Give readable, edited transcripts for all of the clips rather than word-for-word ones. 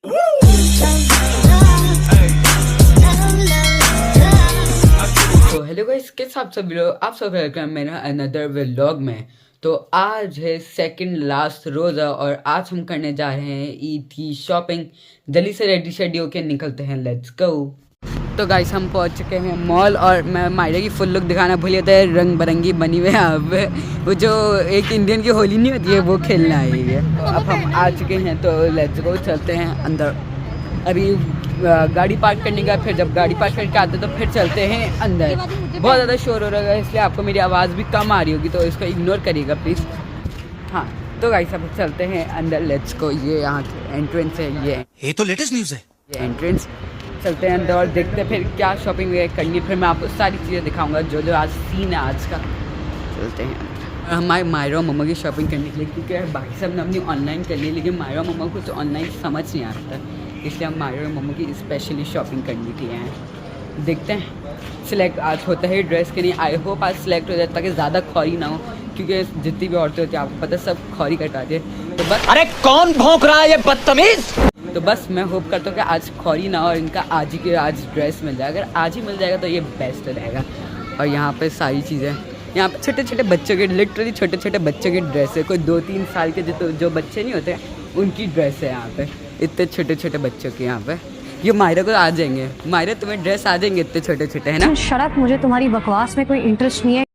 तो hello guys, कैसे आप सब लोग, आप सब वेलकम मेरा अनदर व्लॉग में। तो आज है सेकंड लास्ट रोज़ा और आज हम करने जा रहे हैं ईद की शॉपिंग। जल्दी से रेडी शेडी होके निकलते हैं, लेट्स गो। तो गाइस हम पहुंच चुके हैं मॉल और मैं मायरा की फुल लुक दिखाना भूल गया था। रंग बिरंगी बनी हुई है अब वो जो एक इंडियन की होली नहीं होती है वो खेलने आई है। अब हम आ चुके हैं तो लेट्स गो, चलते हैं अंदर। अभी गाड़ी पार्क करने का, फिर जब गाड़ी पार्क करके आते तो फिर चलते हैं अंदर। बहुत ज़्यादा शोर हो रहा है इसलिए आपको मेरी आवाज़ भी कम आ रही होगी, तो इसको इग्नोर करिएगा प्लीज़। हाँ तो गाइस अब चलते हैं अंदर, लेट्स गो। ये यहाँ की एंट्रेंस है, ये तो लेटेस्ट न्यूज़ है। ये एंट्रेंस, चलते हैं अंदर और देखते हैं फिर क्या शॉपिंग करनी है। फिर मैं आपको सारी चीज़ें दिखाऊंगा जो जो आज सीन है आज का। चलते हैं हमारे मायरा और मम्मा की शॉपिंग करने के लिए, क्योंकि भाई साहब ने अपनी ऑनलाइन कर ली, लेकिन मायरा और मम्मा को तो ऑनलाइन समझ नहीं आता, इसलिए हम मायरा और मम्मा की स्पेशली शॉपिंग करने के लिए हैं। देखते हैं सिलेक्ट आज होता है ड्रेस के लिए। आई होप आज सिलेक्ट हो जाए ताकि ज़्यादा खौरी ना हो, क्योंकि जितनी भी औरतें होती हैं आपको पता है सब खौरी कटाती है। तो बस अरे कौन भौंक रहा है ये बदतमीज। तो बस मैं होप करता हूँ कि आज खौरी ना हो और इनका आज ड्रेस मिल जाए। अगर आज ही मिल जाएगा तो ये बेस्ट रहेगा। और यहाँ पे सारी चीज़ें, यहाँ पे छोटे छोटे बच्चों के, लिटरली छोटे छोटे बच्चों की ड्रेस है। कोई 2-3 साल के जो बच्चे नहीं होते उनकी ड्रेस है यहाँ पे, इतने छोटे छोटे बच्चों के। यहाँ पे ये मायरा को आ जाएंगे, मायरा तुम्हें ड्रेस आ जाएंगे इतने छोटे छोटे, है ना। शराब, मुझे तुम्हारी बकवास में कोई इंटरेस्ट नहीं है।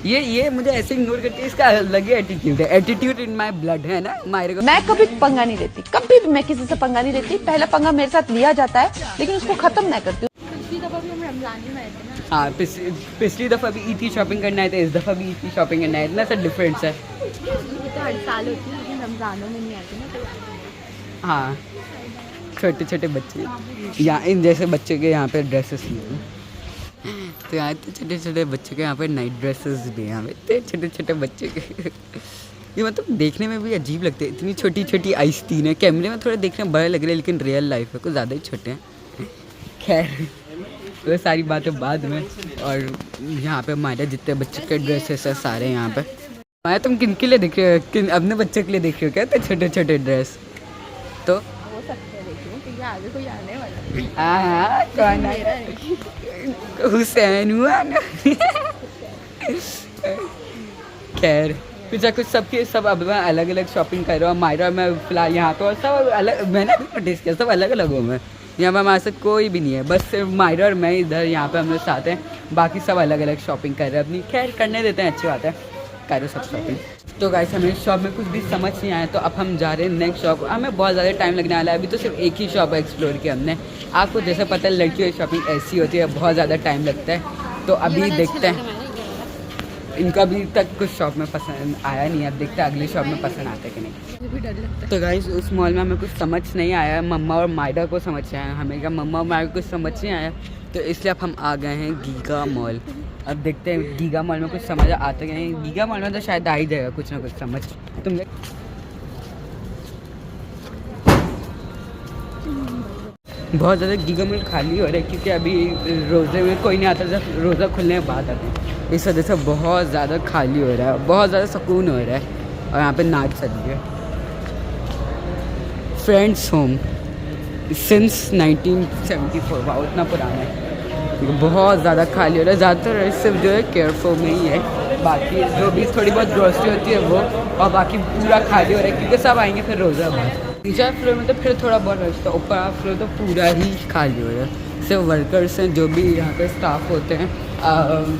ये मुझे ऐसे इग्नोर करती है, इसका अलग ही एटीट्यूड है। एटीट्यूड इन माय ब्लड है ना मायरा को। मैं कभी पंगा नहीं लेती, कभी भी मैं किसी से पंगा नहीं लेती। पहला पंगा मेरे साथ लिया जाता है लेकिन उसको खत्म नहीं करती। पिछली दफा भी हम रमजान में आए थे ना। हाँ पिछली दफा भी ईद की शॉपिंग करना है, तो इस दफा भी ईद की शॉपिंग करना है। इतना सा डिफरेंस है। ये तो हर साल होती है लेकिन रमजानों में नहीं आती ना। हाँ छोटे छोटे बच्चे, यहाँ इन जैसे बच्चे के यहाँ पे ड्रेसेस नहीं हैं, तो यहाँ तो छोटे छोटे बच्चों के यहाँ पे नाइट ड्रेसेस भी हैं। यहाँ पे इतने छोटे छोटे बच्चे के ये मतलब देखने में भी अजीब लगते हैं, इतनी छोटी छोटी आइसटीन है। कैमरे में थोड़े देखने में बड़े लग रहे हैं लेकिन रियल लाइफ में कुछ ज़्यादा ही छोटे हैं। खैर तो सारी बातें बाद में। और यहाँ पे हमारे जितने बच्चों के ड्रेसेस हैं सारे यहाँ पे। माया तुम किन के लिए देख रहे हो, अपने बच्चे के लिए देख रहे हो क्या इतने छोटे छोटे ड्रेस? तो हो सकता है देखिए कि आगे कोई आने वाला। हाँ कौन हुसैन हुआ ना। खैर कुछ सबके सब अब मैं अलग अलग शॉपिंग कर रहा हूँ। मायरा मैं फिलहाल यहाँ तो सब अलग, मैंने भी नोटिस किया सब अलग अलग हूँ मैं। यहाँ पे हमारे साथ कोई भी नहीं है, बस सिर्फ मायरा और मैं इधर यहाँ पे हम लोग साथ हैं, बाकी सब अलग अलग शॉपिंग कर रहे हैं अपनी। खैर करने देते हैं, अच्छी बात है, करो सब शॉपिंग। तो गाइस हमें शॉप में कुछ भी समझ नहीं आया तो अब हम जा रहे हैं नेक्स्ट शॉप। हमें बहुत ज़्यादा टाइम लगने वाला है, अभी तो सिर्फ एक ही शॉप एक्सप्लोर किया हमने। आपको जैसे पता है लड़कियों की शॉपिंग ऐसी होती है, बहुत ज़्यादा टाइम लगता है। तो अभी देखते हैं, इनको अभी तक कुछ शॉप में पसंद आया नहीं है, अब देखते हैं अगली शॉप में पसंद आता है कि नहीं। भी डर लगता है। तो गाइस उस मॉल में हमें कुछ समझ नहीं आया, मम्मा और मायरा को समझ आया, हमें क्या मम्मा और मायरा को कुछ समझ नहीं आया, तो इसलिए अब हम आ गए हैं गीगा मॉल। अब देखते हैं गीगा मॉल में कुछ समझ आता है कि नहीं। गीगा मॉल में तो शायद आ ही जाएगा कुछ ना कुछ समझ। तुम बहुत ज़्यादा गीगा मॉल खाली हो रहा है क्योंकि अभी रोज़े में कोई नहीं आता, जब रोज़ा खुलने के बाद आते हैं, इस वजह से बहुत ज़्यादा खाली हो रहा है, बहुत ज़्यादा सुकून हो रहा है। और यहाँ पे नाच चल रही है, फ्रेंड्स होम सिंस 1974। वाह उतना पुराना है, बहुत ज़्यादा खाली हो रहा है। ज़्यादातर सिर्फ जो है केयरफुल में ही है, बाकी जो भी थोड़ी बहुत ग्रोसरी होती है वो, और बाकी पूरा खाली हो रहा है क्योंकि सब आएंगे फिर रोज़ा बाद। नीचे फ्लोर में तो फिर थोड़ा बहुत रश था, ऊपर फ्लोर तो पूरा ही खाली हो रहा है। सिर्फ वर्कर्स हैं जो भी यहाँ पे स्टाफ होते हैं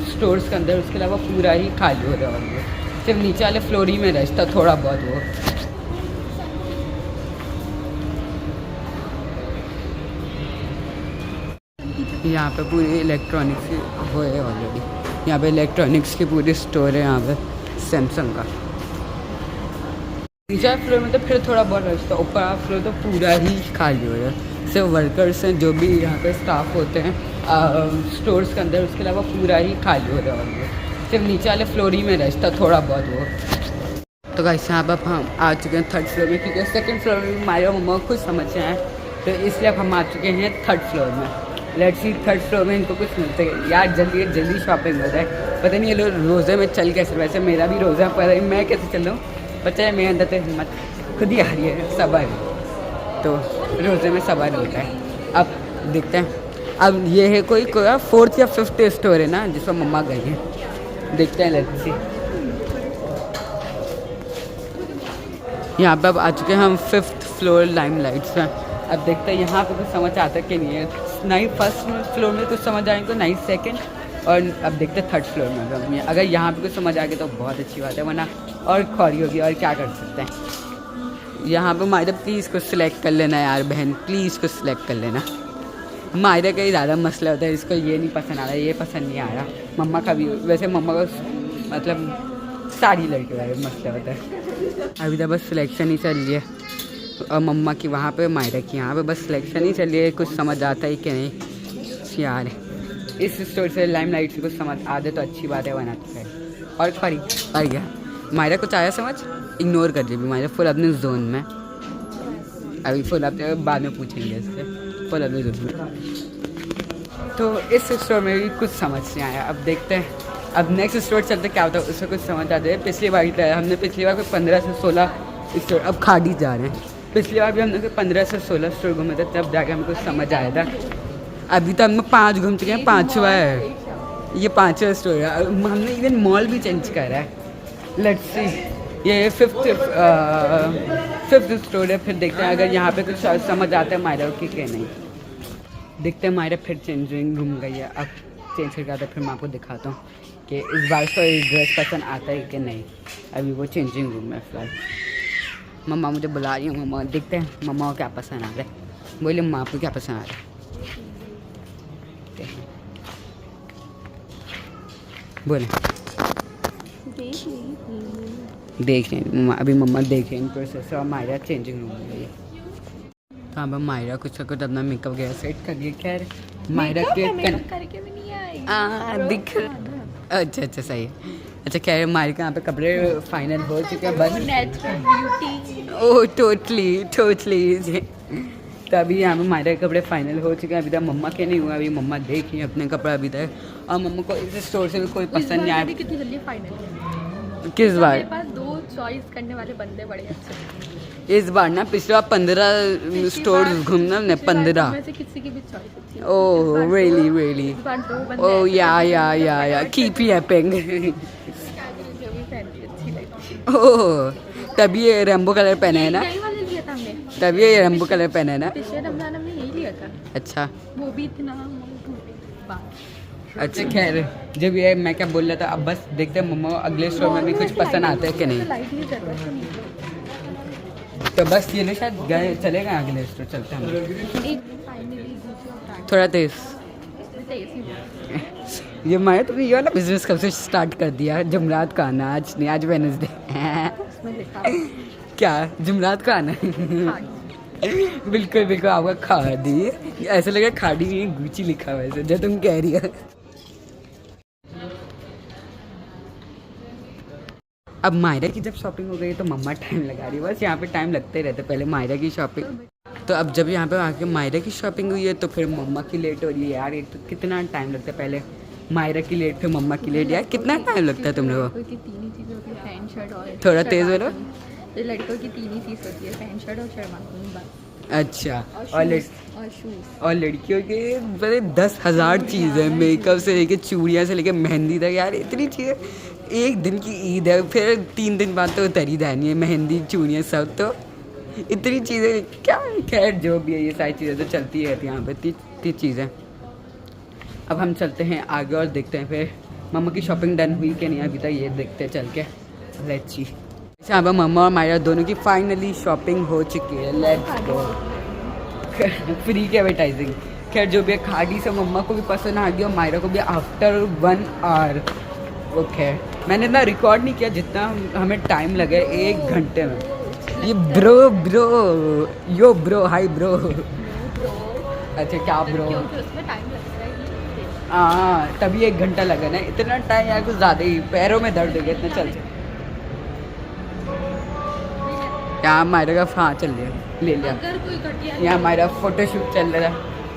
स्टोर्स के अंदर, उसके अलावा पूरा ही खाली हो रहा है। सिर्फ नीचे वाले फ्लोर ही में रश था थोड़ा बहुत वो। यहाँ पे पूरी इलेक्ट्रॉनिक्स वो है ऑलरेडी, यहाँ पे इलेक्ट्रॉनिक्स की पूरी स्टोर है यहाँ पे सैमसंग का। नीचे फ्लोर में तो फिर थोड़ा बहुत रश था, ऊपर फ्लोर तो पूरा ही खाली हो रहा है। सिर्फ वर्कर्स हैं जो भी यहाँ पे स्टाफ होते हैं स्टोर्स के अंदर, उसके अलावा पूरा ही खाली हो रहा है। सिर्फ नीचे वाले फ्लोर ही में रश था थोड़ा बहुत वो। तो गाइस यहाँ पर हम आ चुके हैं थर्ड फ्लोर में, क्योंकि सेकंड फ्लोर में मायरा मम्मा को कुछ समझ आए, तो इसलिए अब हम आ चुके हैं थर्ड फ्लोर में। लेट्स सी थर्ड फ्लोर में इनको कुछ मिलते हैं यार, जल्दी शॉपिंग हो जाए। पता नहीं ये लोग रोज़े में चल कैसे, वैसे मेरा भी रोज़ा, पता नहीं मैं कैसे चल रहा हूँ, पता है मेरे अंदर तो हिम्मत खुद ही आ रही है, सब आ रही है। तो रोज़े में सबर होता है। अब देखते हैं, अब ये है कोई 4th या 5th स्टोर है ना जिसमें मम्मा गई है, देखते हैं लेट्स सी। यहाँ पे अब आ चुके हैं हम 5th फ्लोर लाइमलाइट्स में। अब देखते हैं यहाँ पे कुछ समझ आता है कि नहीं है, ना ही 1st फ्लोर में कुछ समझ आएंगे, ना ही 2nd, और अब देखते हैं 3rd फ्लोर में। अगर यहाँ पे कुछ समझ आ गया तो बहुत अच्छी बात है, वरना और खौरी होगी और क्या कर सकते हैं। यहाँ पे मायरा प्लीज़ कुछ सिलेक्ट कर लेना यार बहन, प्लीज़ कुछ सिलेक्ट कर लेना। मायरा का ही ज़्यादा मसला होता है, इसको ये नहीं पसंद आ रहा, ये पसंद नहीं आ रहा। मम्मा का भी, वैसे मम्मा का मतलब सारी लड़के वाले मसला होता है। अभी तो बस सिलेक्शन ही चल रही है, और मम्मा की वहाँ पे, मायरा की यहाँ पे बस सिलेक्शन ही चल रही है। कुछ समझ आता है कि नहीं यार, इस स्टोर से लाइमलाइट से कुछ समझ आ जाए तो अच्छी बात है, वरना तो है। और खरी और गया मायरा कुछ आया समझ, इग्नोर कर दी मायरा फुल अपने जोन में। अभी फुल अपने बाद में पूछेंगे इससे, फुल अपने जोन में। तो इस स्टोर में भी कुछ समझ नहीं आया। अब देखते हैं, अब नेक्स्ट स्टोर चलते क्या होता है, उससे कुछ समझ आ जाए। पिछली बार की हमने पिछली बार कोई 15 से 16 स्टोर, अब खाड़ी जा रहे हैं। पिछली बार भी हमने कोई 15 से 16 स्टोर घूमे थे, तब जाके हमें कुछ समझ आया था। अभी तो हम 5 घूम चुके हैं, 5वां है ये, 5वां स्टोर है। हमने इवन मॉल भी चेंज करा है। लेट्स सी, ये 5th स्टोर है। फिर देखते हैं अगर यहाँ पे कुछ समझ आता है मायरा की क्या नहीं। देखते हैं मायरा फिर चेंजिंग रूम गई है, अब चेंज करके आता है, फिर मैं आपको दिखाता हूँ कि इस बार उसको ड्रेस पसंद आता है कि नहीं। अभी वो चेंजिंग रूम में फिलहाल। मम्मा मुझे बुला रही हूँ, मम्मा देखते हैं मम्मा को क्या पसंद आ रहा है। बोले मम्मा आपको क्या पसंद आ रहा है, बोले देख रहे हैं मम्मा। अभी मम्मा देख रहे हैं प्रोसेस, और मायरा चेंजिंग रूम में गई है। तो अब मायरा कुछ अपना मेकअप वगैरह सेट कर लिया। खैर मायरा के करके भी नहीं आई दिख, अच्छा सही है। अच्छा खैर मायरा के यहाँ पे कपड़े फाइनल हो चुके हैं बस। नेचुरल ब्यूटी, ओह टोटली। तो अभी यहाँ पे मायरा के कपड़े फाइनल हो चुके हैं। अभी तक मम्मा के नहीं हुआ, अभी मम्मा देख रही है अपने कपड़े अभी तक, और मम्मा को इस स्टोर से भी कोई पसंद नहीं आया। कितनी जल्दी फाइनल, किस बार? मेरे पास 2 चॉइस करने वाले बंदे बड़े अच्छे। इस बार ना, पिछली बार 15 स्टोर घूमना ने 15 में से किसी की भी चॉइस अच्छी है। ओह रियली इस बार 2 बंदे ओह या कीप हैपिंग। जो भी पहनती अच्छी लगती है। ओह तभी ये रेम्बो कलर पहना है ना, यही वाले लिया था हमने, तभी ये रेम्बो कलर पहना है ना। पिछले रमजान हमने यही लिया था, अच्छा वो भी इतना अच्छा खैर जब ये मैं क्या बोल रहा था, अब बस देखते हैं मम्मा अगले स्टोर में भी कुछ पसंद आता है कि नहीं। लाइट नहीं कर रहा तो बस ये लोग शायद गए चले गए अगले स्टोर, चलते हैं हम। एक फाइनली थोड़ा तेज ये माया तुमने ये वाला बिजनेस कब से स्टार्ट कर दिया? जुमरात का आना, आज नहीं, आज वेडनेसडे क्या जुमरात का आना बिल्कुल आपका खाड़ी, ऐसा लगा खाड़ी नहीं गुची लिखा हुआ है जो तुम कह रही हो। अब मायरा की जब शॉपिंग हो गई तो मम्मा टाइम लगा रही है, बस यहाँ पे टाइम लगते रहते। पहले मायरा की शॉपिंग, तो अब जब यहाँ पे आके मायरा की शॉपिंग हुई है तो फिर मम्मा की लेट हो रही है। यार एक तो कितना टाइम लगता है, पहले मायरा की लेट फिर मम्मा की लेट, यार कितना टाइम लगता है तुम लोगों को? 3 ही चीज़ें होती है, पैंट शर्ट और थोड़ा तेज बोलो। तो लड़कों की 3 ही चीज़ होती है, पैंट शर्ट और शेरवानी बस। अच्छा और शूज़ और लड़कियों के बड़े 10,000 चीज़ें, मेकअप से लेके चूड़ियाँ से लेके मेहंदी तक, यार इतनी चीज़ें। एक दिन की ईद है, फिर 3 दिन बाद तो उतरी दानी है, मेहंदी चूड़ियाँ सब, तो इतनी चीज़ें क्या। खैर जो भी है ये सारी चीज़ें तो चलती रहती है यहाँ पे, इतनी चीज़ें। अब हम चलते हैं आगे और देखते हैं फिर मम्मा की शॉपिंग डन हुई कि नहीं अभी तक, ये देखते हैं चल के। Let's see. यहाँ पर मम्मा और मायरा दोनों की फाइनली शॉपिंग हो चुकी है। Let's go. फ्री की एडवर्टाइजिंग। खैर जो भी है, खाड़ी से मम्मा को भी पसंद आ गया और मायरा को भी आफ्टर 1 आवर। ओके मैंने ना रिकॉर्ड नहीं किया जितना हमें टाइम लगे 1 घंटे में। ये ब्रो हाई ब्रो। अच्छा क्या ब्रो? उसमें टाइम लगता है। हाँ तभी 1 घंटा लगा ना, इतना टाइम यार कुछ ज़्यादा ही, पैरों में दर्द हो गया इतना। चल यहाँ मायरा का हाँ चल लिया, ले लिया। अगर कोई घटिया यहाँ हमारा फोटोशूट चल रहा है,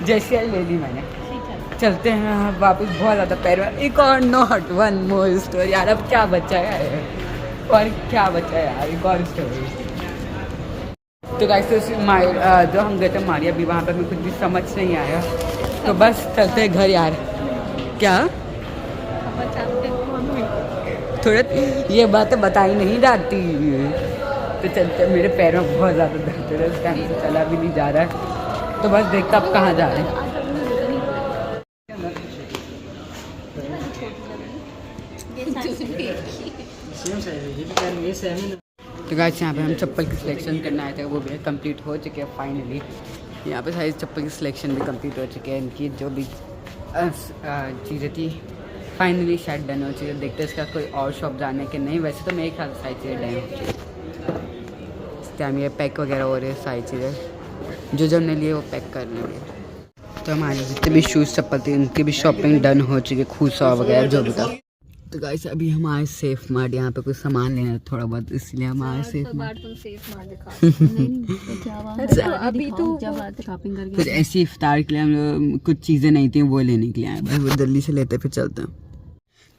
जैसे ही ले ली मैंने। चलते हैं वापस, बहुत ज़्यादा पैर में। एक और नॉट 1 मोर स्टोरी यार, अब क्या बचा है और क्या बचा है यार, एक और स्टोरी। तो गाइस जो हम गए थे मारिया भी, वहाँ पे हमें कुछ भी समझ नहीं आया, तो बस चलते हैं घर यार। क्या थोड़ा ये बातें बताई नहीं जाती। तो चलते, मेरे पैरों में बहुत ज़्यादा दर्द है, उस टाइम से चला भी नहीं जा रहा है, तो बस देखते अब कहाँ जा रहे हैं। तो गाइस यहाँ पे हम चप्पल की सिलेक्शन करने आए थे, वो भी कंप्लीट हो चुके हैं फाइनली। यहाँ पे सारी चप्पल की सिलेक्शन भी कंप्लीट हो चुके हैं, इनकी जो भी चीज़ें थी फाइनली शायद डन हो चुकी है। देखते हैं इसका कोई और शॉप जाने के नहीं, वैसे तो मेरे ख्याल से सारी चीज़ें डन हो चुकी है। इस टाइम ये पैक वगैरह हो रहे हैं, सारी चीज़ें जो हमने लिए वो पैक कर लेंगे। तो हमारे जितने भी शूज़ चप्पल थे उनकी भी शॉपिंग डन हो चुकी है, खूसा वगैरह जो भी था। तो गाइस अभी हम आए सेफ मार्ट, यहाँ पे कुछ सामान लेना है थोड़ा बहुत, इसलिए हम आए सेफ मार्ट। अभी तो कुछ ऐसी इफ्तार के लिए हम लोग कुछ चीज़ें नहीं थी वो लेने के लिए आए, वो जल्दी से लेते फिर चलते हैं।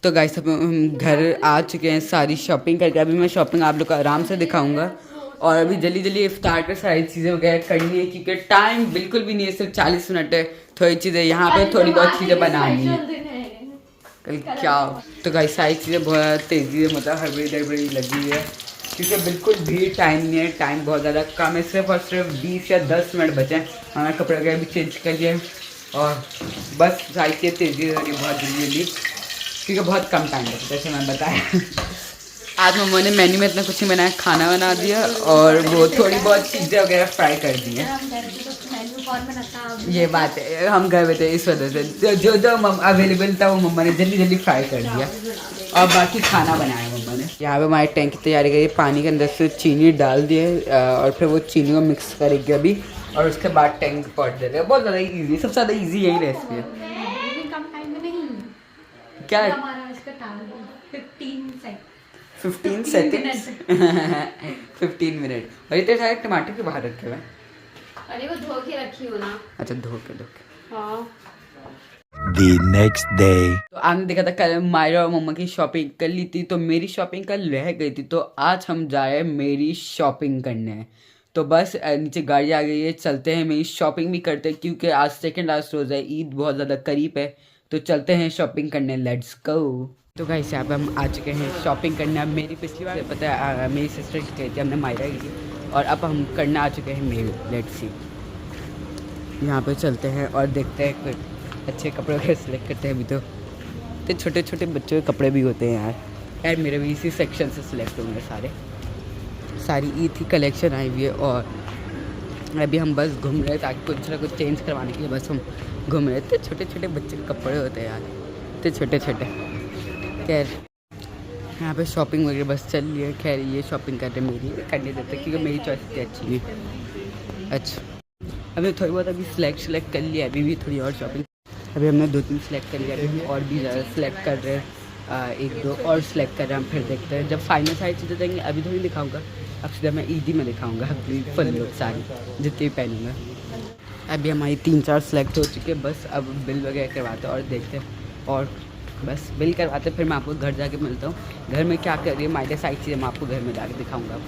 तो गाइस अब हम घर आ चुके हैं सारी शॉपिंग करके। अभी मैं शॉपिंग आप लोग को आराम से दिखाऊंगा, और अभी जल्दी जल्दी इफ्तार कर सारी चीज़ें वगैरह करनी है, क्योंकि टाइम बिल्कुल भी नहीं है, सिर्फ 40 मिनट है। थोड़ी चीज़ें यहाँ पे थोड़ी बहुत चीज़ें बनानी है कल क्या। तो गाइस सारी चीज़ें बहुत तेज़ी से मतलब हड़बड़ी गड़बड़ी लगी है, क्योंकि बिल्कुल भी टाइम नहीं है, टाइम बहुत ज़्यादा कम है, सिर्फ और सिर्फ 20 या 10 मिनट बचे हैं। हमारे कपड़े वगैरह भी चेंज कर लिए और बस सारी चीज़ें तेज़ी से लगी बहुत जल्दी, क्योंकि बहुत कम टाइम है जैसे मैं बताया। आज मम्मा ने मेन्यू में इतना कुछ नहीं बनाया, खाना बना दिया और वो थोड़ी बहुत चीज़ें वगैरह फ्राई कर दी हैं। ये बात है, हम घर में थे इस वजह से जो जो अवेलेबल था वो मम्मा ने जल्दी जल्दी फ्राई कर दिया, और बाकी खाना बनाया मम्मा ने। यहाँ पे हमारे टैंक की तैयारी करी, पानी के अंदर से चीनी डाल दिए और फिर वो चीनी को मिक्स करेंगे अभी, और उसके बाद टैंक पॉट दे देगा। बहुत ज़्यादा ईजी, सबसे ज़्यादा ईजी यही रेसिपी है। क्या 15 सेकेंड्स 15 मिनट। और इतने सारे टमाटर के बाहर रखे हुए हैं। अरे वो धो के रखी हो ना। अच्छा धो के हाँ। The next day. तो आपने देखा था कल मायरा और मम्मा की शॉपिंग कर ली थी, तो मेरी शॉपिंग कल रह गई थी, तो आज हम जाए मेरी शॉपिंग करने। तो बस नीचे गाड़ी आ गई है, चलते हैं मेरी शॉपिंग भी करते हैं, क्योंकि आज सेकंड लास्ट रोज़ है, ईद बहुत ज़्यादा करीब है, तो चलते हैं शॉपिंग करने, लेट्स गो। तो गाइस यहाँ पे हम आ चुके हैं शॉपिंग करने। अब मेरी पिछली बार पता है मेरी सिस्टर की गई थी, हमने मायरा की, और अब हम करने आ चुके हैं मेरी। लेट्स सी, यहाँ पे चलते हैं और देखते हैं कुछ अच्छे कपड़े वगैरह सेलेक्ट करते हैं। अभी तो छोटे छोटे बच्चों के कपड़े भी होते हैं यार मेरे भी इसी सेक्शन से सिलेक्ट होंगे सारी ईद की कलेक्शन आई हुई है, और अभी हम बस घूम रहे ताकि कुछ ना कुछ चेंज करवाने के लिए बस हम घूम रहे थे। छोटे छोटे बच्चे के कपड़े होते हैं यार, तो छोटे छोटे। खैर यहाँ पे शॉपिंग वगैरह बस चल रही है। खैर ये शॉपिंग करने मेरी करने देते, क्योंकि मेरी चॉइस इतनी अच्छी नहीं। अच्छा अभी थोड़ी बहुत अभी सिलेक्ट कर लिया, अभी भी थोड़ी और शॉपिंग, अभी हमने 2-3 सिलेक्ट कर लिया, अभी हम और भी ज़्यादा सिलेक्ट कर रहे हैं, 1-2 और सिलेक्ट कर रहे हैं। हम फिर देखते हैं जब फाइनल सारी चीज़ें देंगे, अभी थोड़ी दिखाऊंगा, अब सीधा मैं ईदी में दिखाऊंगा अपनी फुल लुक सारी जितनी भी पहनूंगा। अभी हमारी 3-4 सिलेक्ट हो चुके हैं, बस अब बिल वगैरह करवाते हैं और देखते हैं, और बस बिल करवाते फिर मैं आपको घर जाके मिलता हूँ। घर में क्या कर रही है मायरा सारी चीज़ें मैं आपको घर में जाके दिखाऊंगा।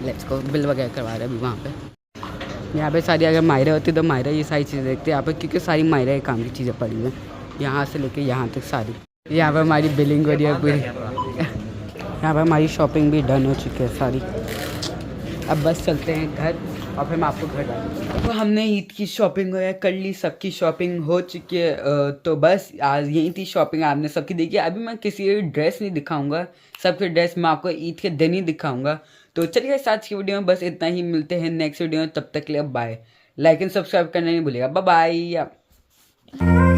लेट्स को बिल वगैरह करवा रहे हैं अभी वहाँ पे। यहाँ पे सारी अगर मायरा होती तो मायरा ये सारी चीज़ें देखते हैं यहाँ पे, क्योंकि सारी मायरा के काम की चीज़ें पड़ी हैं, यहाँ से लेके यहाँ तक सारी। यहाँ पर हमारी बिलिंग हो रही है पूरी, यहाँ पर हमारी शॉपिंग भी डन हो चुकी है सारी। अब बस चलते हैं घर और फिर मैं आपको घर डालूँगा। तो हमने ईद की शॉपिंग वगैरह कर ली, सबकी शॉपिंग हो चुकी है। तो बस आज यही थी शॉपिंग, आपने सबकी देखी। अभी मैं किसी की ड्रेस नहीं दिखाऊंगा, सबकी ड्रेस मैं आपको ईद के दिन ही दिखाऊंगा। तो चलिए आज की वीडियो में बस इतना ही, मिलते हैं नेक्स्ट वीडियो में, तब तक के लिए बाय। लाइक एंड सब्सक्राइब करना नहीं भूलिएगा। Bye bye.